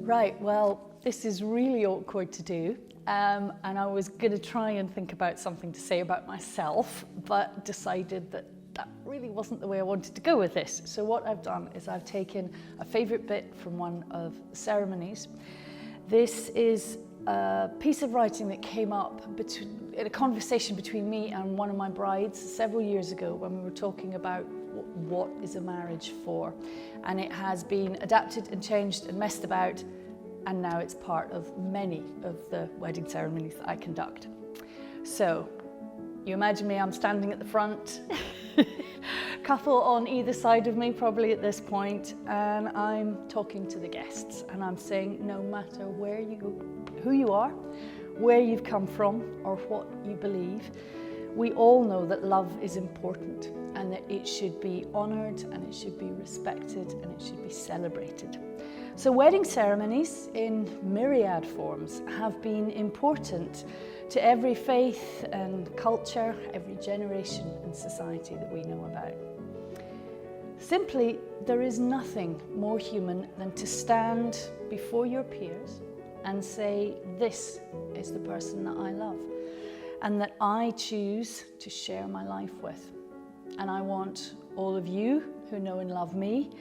Right, well, this is really awkward to do, and I was going to try and think about something to say about myself, but decided that that really wasn't the way I wanted to go with this. So what I've done is I've taken a favourite bit from one of the ceremonies. This is a piece of writing that came up in a conversation between me and one of my brides several years ago when we were talking about what is a marriage for. And it has been adapted and changed and messed about, and now it's part of many of the wedding ceremonies that I conduct. So, you imagine me, I'm standing at the front, couple on either side of me probably at this point, and I'm talking to the guests, and I'm saying no matter who you are, where you've come from, or what you believe, we all know that love is important and that it should be honoured and it should be respected and it should be celebrated. So wedding ceremonies in myriad forms have been important to every faith and culture, every generation and society that we know about. Simply, there is nothing more human than to stand before your peers and say, this is the person that I love and that I choose to share my life with. And I want all of you who know and love me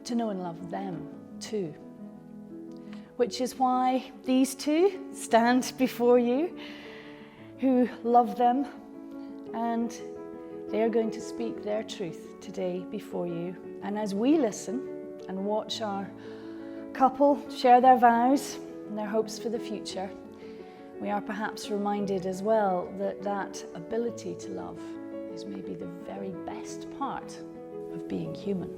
to know and love them too. Which is why these two stand before you who love them, and they are going to speak their truth today before you. And as we listen and watch our couple share their vows and their hopes for the future, we are perhaps reminded as well that that ability to love is maybe the very best part of being human.